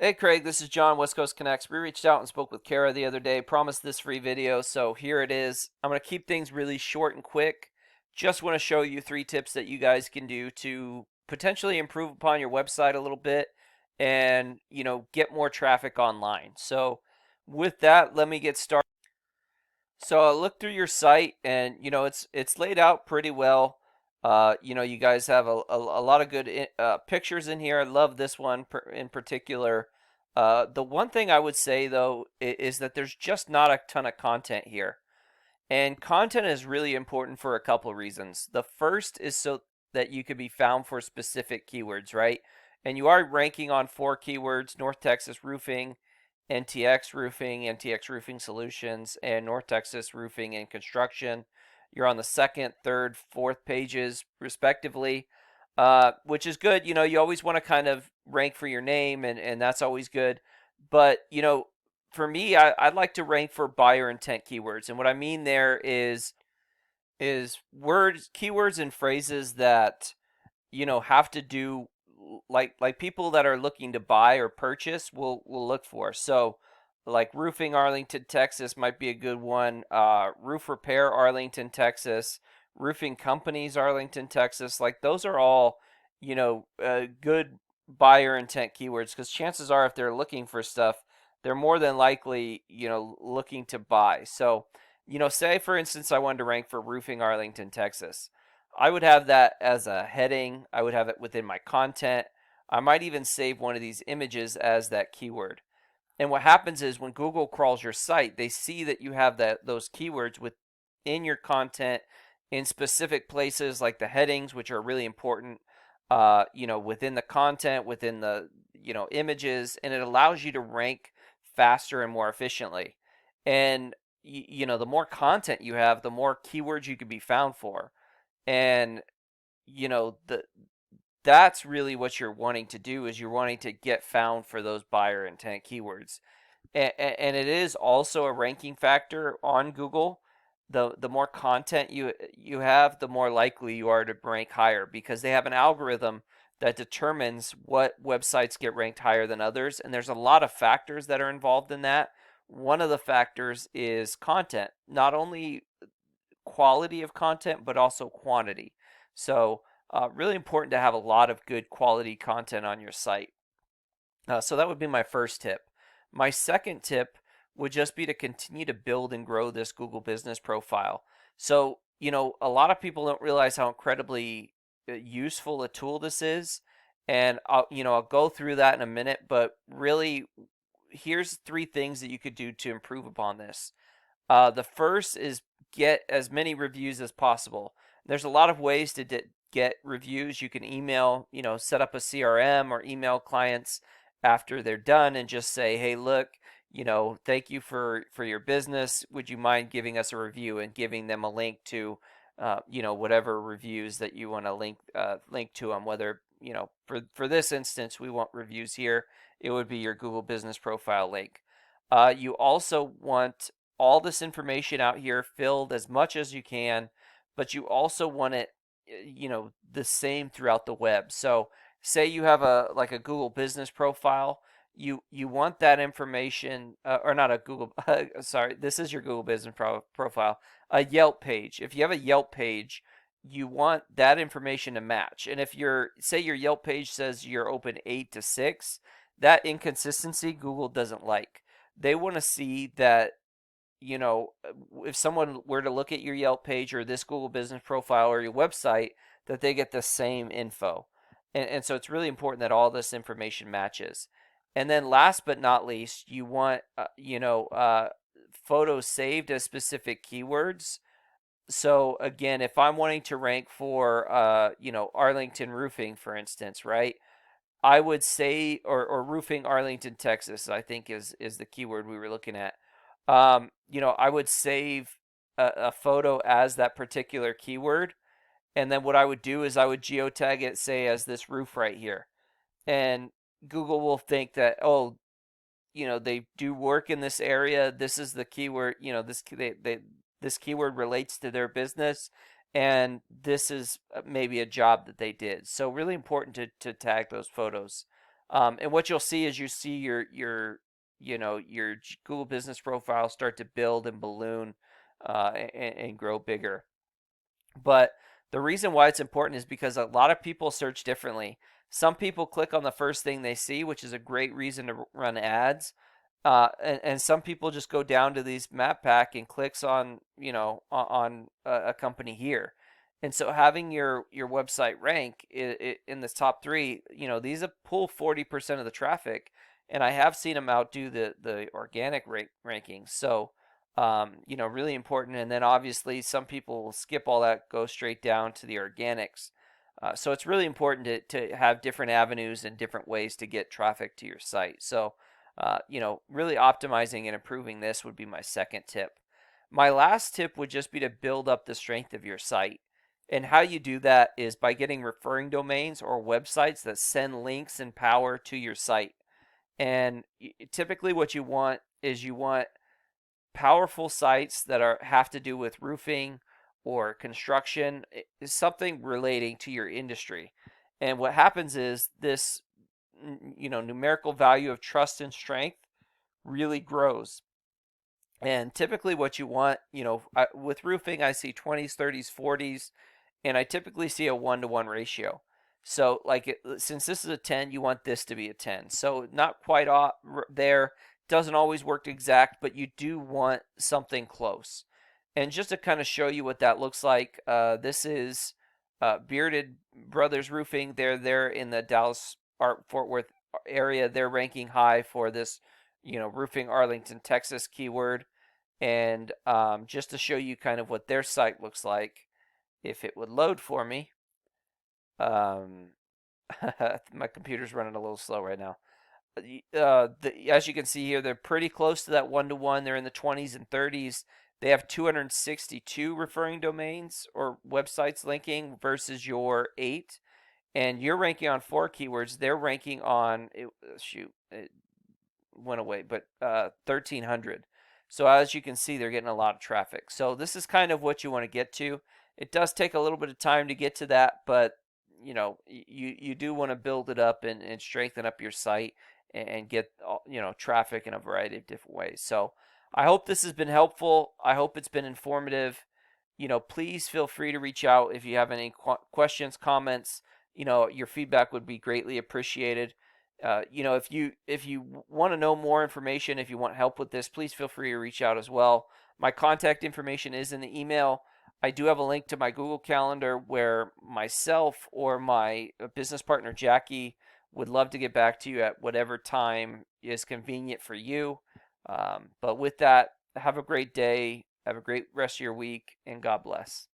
Hey Craig, this is John, West Coast Connects. We reached out and spoke with Kara the other day, promised this free video, so here it is. I'm going to keep things really short and quick. Just want to show you 3 tips that you guys can do to potentially improve upon your website a little bit and, get more traffic online. So with that, let me get started. So I looked through your site and it's laid out pretty well. You guys have a lot of good pictures in here. I love this one in particular. The one thing I would say though is that there's just not a ton of content here. And content is really important for a couple reasons. The first is so that you could be found for specific keywords, right? And you are ranking on 4 keywords: North Texas roofing, NTX roofing solutions, and North Texas roofing and construction. You're on the second, third, fourth pages, respectively, which is good. You always want to kind of rank for your name, and that's always good. But, for me, I'd like to rank for buyer intent keywords. And what I mean there is words, keywords and phrases that, have to do like people that are looking to buy or purchase will look for. So like roofing Arlington, Texas might be a good one. Roof repair Arlington, Texas, roofing companies Arlington, Texas. Like those are all, good buyer intent keywords because chances are if they're looking for stuff, they're more than likely, looking to buy. So, say for instance I wanted to rank for roofing Arlington, Texas. I would have that as a heading. I would have it within my content. I might even save one of these images as that keyword. And what happens is when Google crawls your site, they see that you have those keywords within your content in specific places like the headings, which are really important, within the content, within the, images, and it allows you to rank faster and more efficiently. And, the more content you have, the more keywords you can be found for. And you know the that's really what you're wanting to do is you're wanting to get found for those buyer intent keywords, and it is also a ranking factor on Google. The more content you have, the more likely you are to rank higher because they have an algorithm that determines what websites get ranked higher than others, and there's a lot of factors that are involved in that. One of the factors is content, not only quality of content, but also quantity. So, really important to have a lot of good quality content on your site. So, that would be my first tip. My second tip would just be to continue to build and grow this Google business profile. So, a lot of people don't realize how incredibly useful a tool this is. And I'll go through that in a minute, but really, here's 3 things that you could do to improve upon this. The first is get as many reviews as possible. There's a lot of ways to get reviews. You can email, set up a CRM or email clients after they're done and just say, hey, look, thank you for your business. Would you mind giving us a review and giving them a link to, whatever reviews that you want to link to them. Whether, for this instance, we want reviews here. It would be your Google Business Profile link. You also want all this information out here filled as much as you can, but you also want it, the same throughout the web. So say you have a Google Business Profile, you want that information, or not a Google, sorry, this is your Google Business Profile, a Yelp page. If you have a Yelp page, you want that information to match. And if say your Yelp page says you're open 8 to 6, that inconsistency Google doesn't like. They want to see that, if someone were to look at your Yelp page or this Google Business Profile or your website, that they get the same info. And so it's really important that all this information matches. And then last but not least, you want, photos saved as specific keywords. So again, if I'm wanting to rank for, Arlington roofing, for instance, right? I would say, or roofing Arlington, Texas, I think is the keyword we were looking at. I would save a photo as that particular keyword. And then what I would do is I would geotag it, say, as this roof right here. And Google will think that, oh, they do work in this area. This is the keyword, this keyword relates to their business. And this is maybe a job that they did. So really important to tag those photos. And what you'll see is you see your Google business profile start to build and balloon and grow bigger. But the reason why it's important is because a lot of people search differently. Some people click on the first thing they see, which is a great reason to run ads. And some people just go down to these map pack and clicks on, on a company here. And so having your website rank in the top three, these have pull 40% of the traffic, and I have seen them outdo the organic rankings. So, really important. And then obviously some people will skip all that, go straight down to the organics. So it's really important to have different avenues and different ways to get traffic to your site. So, really optimizing and improving this would be my second tip. My last tip would just be to build up the strength of your site. And how you do that is by getting referring domains or websites that send links and power to your site. And typically what you want is you want powerful sites that have to do with roofing or construction, is something relating to your industry. And what happens is this numerical value of trust and strength really grows. And typically what you want, with roofing, I see 20s, 30s, 40s, and I typically see a 1-to-1 ratio. So since this is a 10, you want this to be a 10. So not quite there, doesn't always work exact, but you do want something close. And just to kind of show you what that looks like, this is Bearded Brothers Roofing. They're in the Dallas Fort Worth area. They're ranking high for this, roofing Arlington, Texas keyword. And just to show you kind of what their site looks like, if it would load for me. My computer's running a little slow right now. As you can see here, they're pretty close to that 1-to-1. They're in the 20s and 30s. They have 262 referring domains or websites linking versus your 8. And you're ranking on 4 keywords. They're ranking on, it went away, but 1,300. So as you can see, they're getting a lot of traffic. So this is kind of what you want to get to. It does take a little bit of time to get to that, but you do want to build it up and strengthen up your site and get traffic in a variety of different ways. So I hope this has been helpful. I hope it's been informative. Please feel free to reach out if you have any questions, comments. Your feedback would be greatly appreciated. If you want to know more information, if you want help with this, please feel free to reach out as well. My contact information is in the email. I do have a link to my Google Calendar where myself or my business partner Jackie would love to get back to you at whatever time is convenient for you. But with that, have a great day, have a great rest of your week, and God bless.